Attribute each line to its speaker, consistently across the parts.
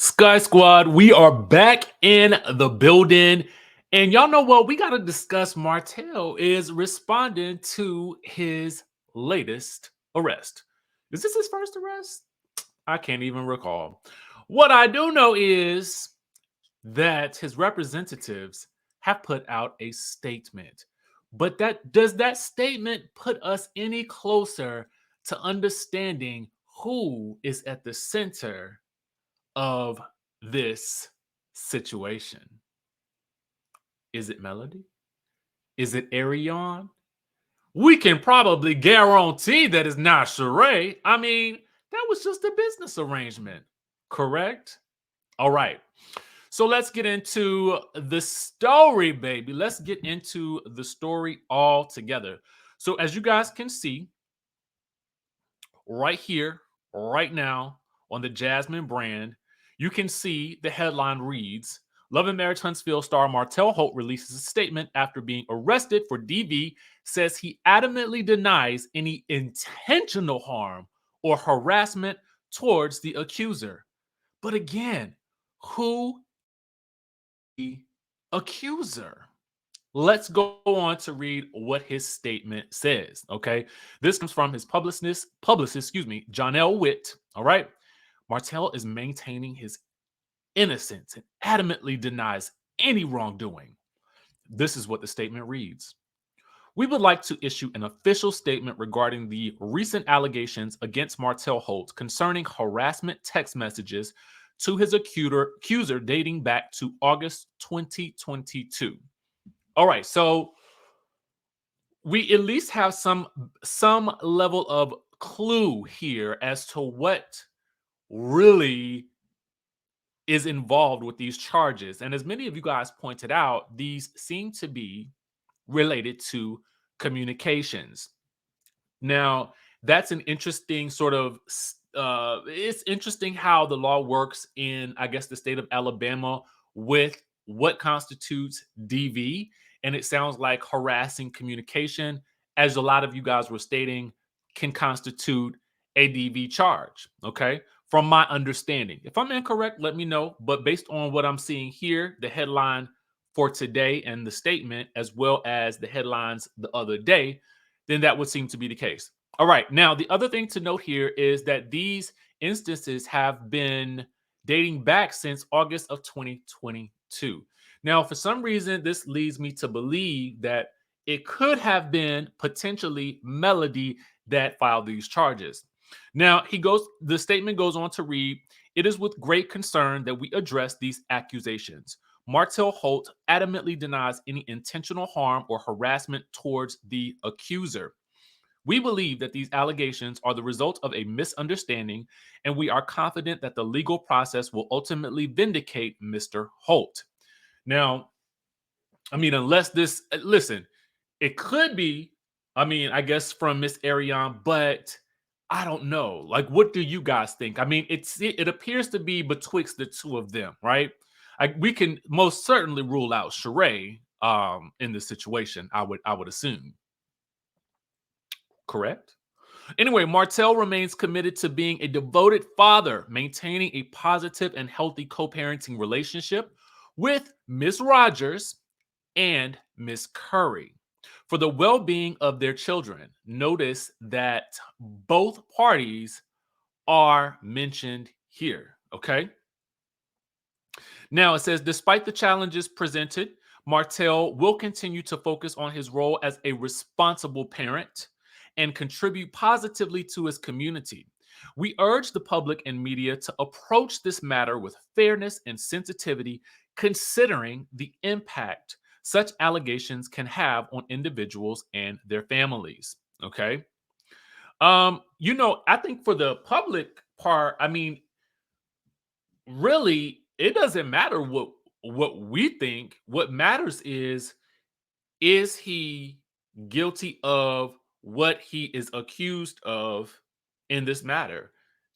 Speaker 1: Sky Squad, we are back in the building. And y'all know what? We got to discuss Martell is responding to his latest arrest. Is this his first arrest? I can't even recall. What I do know is that his representatives have put out a statement. But that statement put us any closer to understanding who is at the center of this situation? Is it Melody? Is it Arion? We can probably guarantee that it's not Sheree. I mean, that was just a business arrangement, correct? All right. So let's get into the story, baby. Let's get into the story all together. So, as you guys can see right here, right now on the Jasmine brand, you can see the headline reads Love and Marriage Huntsville star Martell Holt releases a statement after being arrested for DV, says he adamantly denies any intentional harm or harassment towards the accuser. But again, who the accuser? Let's go on to read what his statement says. Okay. This comes from his publicist, Jonell Witt. All right. Martell is maintaining his innocence and adamantly denies any wrongdoing. This is what the statement reads. We would like to issue an official statement regarding the recent allegations against Martell Holt concerning harassment text messages to his accuser dating back to August 2022. All right, so we at least have some level of clue here as to what really is involved with these charges. And as many of you guys pointed out, these seem to be related to communications. Now, that's an interesting sort of it's interesting how the law works in, I guess, the state of Alabama with what constitutes DV. And it sounds like harassing communication, as a lot of you guys were stating, can constitute a DV charge. Okay. From my understanding. If I'm incorrect, let me know. But based on what I'm seeing here, the headline for today and the statement, as well as the headlines the other day, then that would seem to be the case. All right. Now, the other thing to note here is that these instances have been dating back since August of 2022. Now, for some reason, this leads me to believe that it could have been potentially Melody that filed these charges. Now, the statement goes on to read, it is with great concern that we address these accusations. Martell Holt adamantly denies any intentional harm or harassment towards the accuser. We believe that these allegations are the result of a misunderstanding, and we are confident that the legal process will ultimately vindicate Mr. Holt. Now, I mean, listen, it could be, I mean, I guess from Miss Ariane, but I don't know. Like, what do you guys think? I mean, it appears to be betwixt the two of them, right? We can most certainly rule out Sheree in this situation. I would assume. Correct. Anyway, Martell remains committed to being a devoted father, maintaining a positive and healthy co-parenting relationship with Miss Rogers and Miss Curry for the well-being of their children. Notice that both parties are mentioned here, okay? Now it says, despite the challenges presented, Martell will continue to focus on his role as a responsible parent and contribute positively to his community. We urge the public and media to approach this matter with fairness and sensitivity, considering the impact such allegations can have on individuals and their families. Okay. I think for the public part, I mean, really, it doesn't matter what we think. What matters is he guilty of what he is accused of in this matter?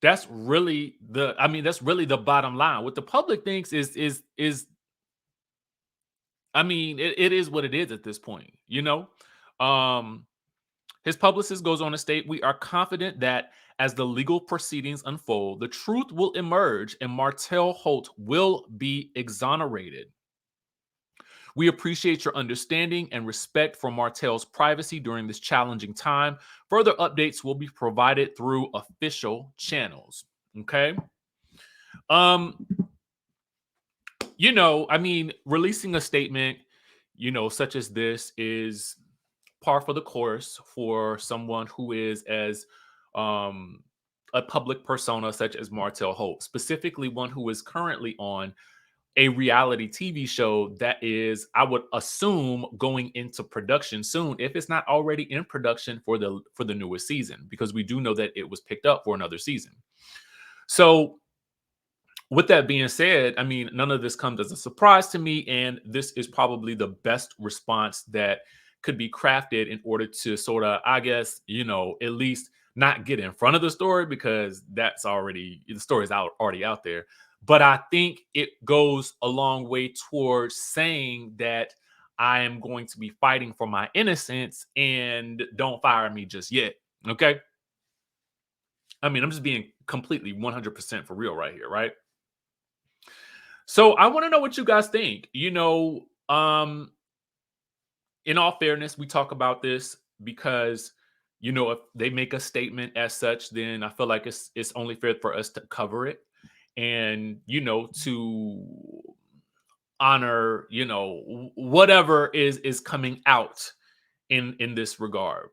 Speaker 1: That's really that's really the bottom line. What the public thinks is I mean, it is what it is at this point. Um his publicist goes on to state, we are confident that As the legal proceedings unfold, the truth will emerge and Martell Holt will be exonerated. We appreciate your understanding and respect for Martell's privacy during this challenging time. Further updates will be provided through official channels. Okay. I mean, releasing a statement, such as this is par for the course for someone who is as a public persona such as Martell Holt, specifically one who is currently on a reality TV show that is, I would assume, going into production soon, if it's not already in production for the newest season, because we do know that it was picked up for another season. So with that being said, I mean, none of this comes as a surprise to me, and this is probably the best response that could be crafted in order to sort of, I guess, at least not get in front of the story, because the story's already out there. But I think it goes a long way towards saying that I am going to be fighting for my innocence and don't fire me just yet. Okay. I mean, I'm just being completely 100% for real right here, right? So I want to know what you guys think. In all fairness, we talk about this because, if they make a statement as such, then I feel like it's only fair for us to cover it and, to honor, whatever is coming out in this regard.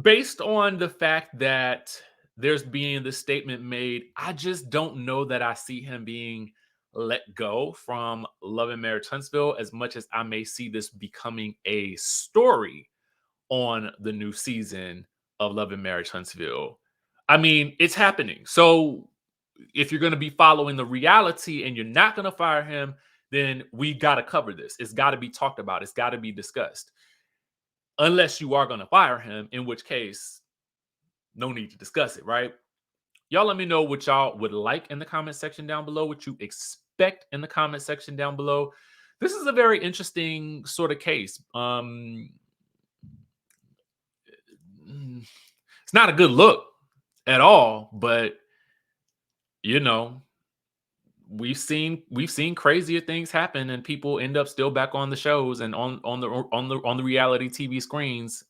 Speaker 1: Based on the fact that there's being the statement made, I just don't know that I see him being let go from Love and Marriage Huntsville, as much as I may see this becoming a story on the new season of Love and Marriage Huntsville. I mean, it's happening. So if you're going to be following the reality and you're not going to fire him, then we got to cover this. It's got to be talked about. It's got to be discussed. Unless you are going to fire him, in which case, no need to discuss it, right? Y'all let me know what y'all would like in the comment section down below, what you expect in the comment section down below. This is a very interesting sort of case. It's not a good look at all, but we've seen crazier things happen, and people end up still back on the shows and on the reality TV screens.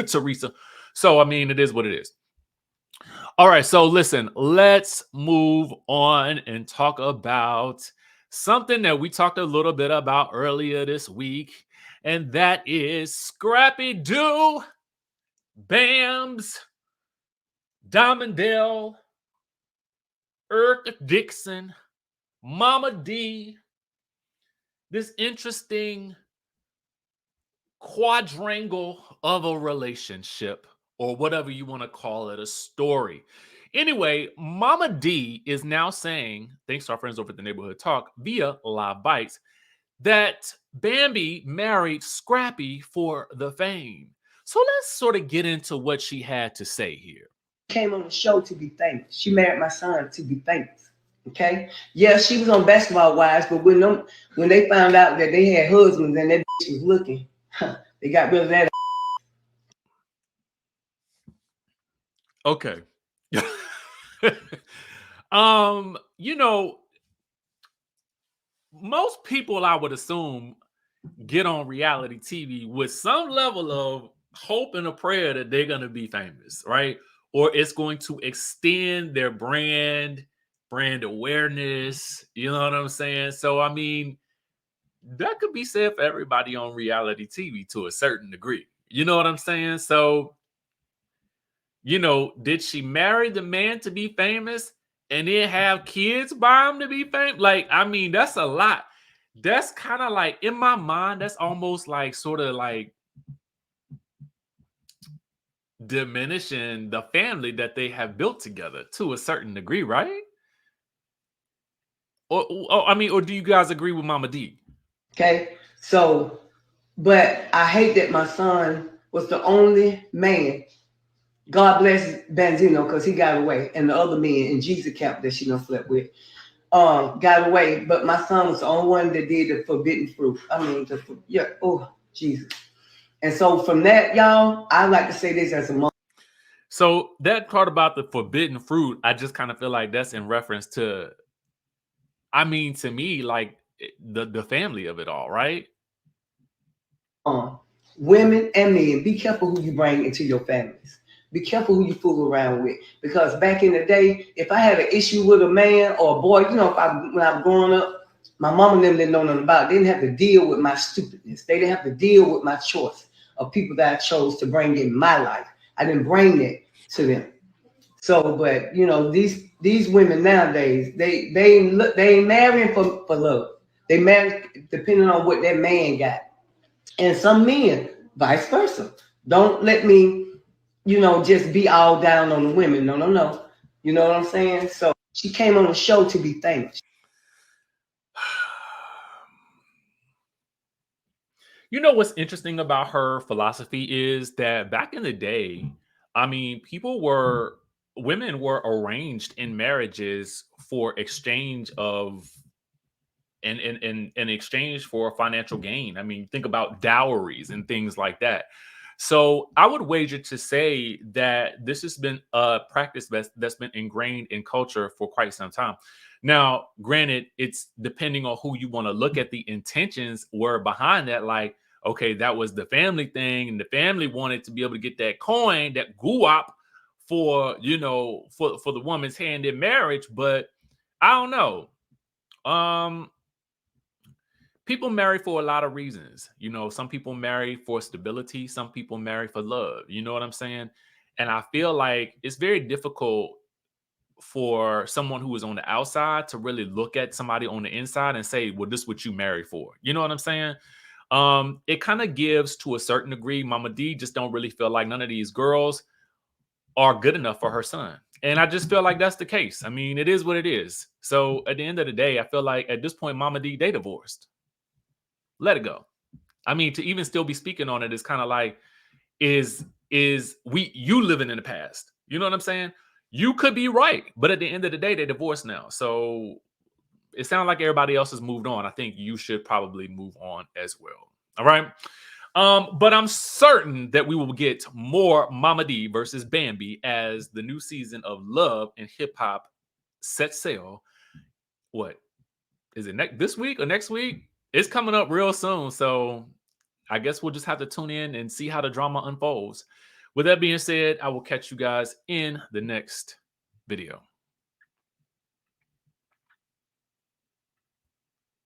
Speaker 1: Teresa. So I mean, it is what it is. All right, so listen, let's move on and talk about something that we talked a little bit about earlier this week, and that is Scrappy Doo, Bams, Diamondell, Erica Dixon, Mama D, this interesting quadrangle of a relationship, or whatever you want to call it, a story. Anyway, Mama D is now saying, thanks to our friends over at the Neighborhood Talk via Live Bites, that Bambi married Scrappy for the fame. So let's sort of get into what she had to say here.
Speaker 2: Came on the show to be famous. She married my son to be famous. Okay? Yeah, she was on Basketball Wives, but when they found out that they had husbands and that bitch was looking, they got rid of that.
Speaker 1: Okay. Most people, I would assume, get on reality TV with some level of hope and a prayer that they're going to be famous, right? Or it's going to extend their brand awareness. You know what I'm saying? So, I mean, that could be said for everybody on reality TV to a certain degree. You know what I'm saying? So, did she marry the man to be famous and then have kids by him to be famous? Like, I mean, that's a lot. That's kind of like, in my mind, that's almost like sort of like diminishing the family that they have built together to a certain degree, right? Or do you guys agree with Mama D?
Speaker 2: Okay, so, but I hate that my son was the only man. God bless Benzino because he got away, and the other men in Jesus camp that she done slept with got away. But my son was the only one that did the forbidden fruit. I mean, oh Jesus. And so from that, y'all, I like to say this as a mom.
Speaker 1: So that part about the forbidden fruit, I just kind of feel like that's in reference to, I mean, to me, like the family of it all, right?
Speaker 2: Women and men, be careful who you bring into your families. Be careful who you fool around with. Because back in the day, if I had an issue with a man or a boy, you know, when I was growing up, my mama and them didn't know nothing about it. They didn't have to deal with my stupidness. They didn't have to deal with my choice of people that I chose to bring in my life. I didn't bring it to them. So, but you know, these women nowadays, they ain't marrying for love. They marry depending on what that man got. And some men, vice versa. Don't let me, you know, just be all down on the women. No, no, no. You know what I'm saying? So she came on the show to be famous.
Speaker 1: You know what's interesting about her philosophy is that back in the day, I mean, women were arranged in marriages for exchange of in exchange for financial gain. I mean, think about dowries and things like that. So I would wager to say that this has been a practice that's been ingrained in culture for quite some time. Now, granted, it's depending on who you want to look at, the intentions were behind that. Like, okay, that was the family thing, and the family wanted to be able to get that coin, that guap, for for the woman's hand in marriage. But I don't know. Um, People marry for a lot of reasons. You know, some people marry for stability, some people marry for love. You know what I'm saying? And I feel like it's very difficult for someone who is on the outside to really look at somebody on the inside and say, well, this is what you marry for. You know what I'm saying? It kind of gives to a certain degree. Mama D just don't really feel like none of these girls are good enough for her son. And I just feel like that's the case. I mean, it is what it is. So at the end of the day, I feel like at this point, Mama D, they divorced. Let it go. I mean, to even still be speaking on it is kind of like, is you living in the past. You know what I'm saying? You could be right, but at the end of the day, they're divorced now. So it sounds like everybody else has moved on. I think you should probably move on as well. All right. But I'm certain that we will get more Mama D versus Bambi as the new season of Love and Hip Hop sets sail. What is it, this week or next week? It's coming up real soon. So I guess we'll just have to tune in and see how the drama unfolds. With that being said, I will catch you guys in the next video.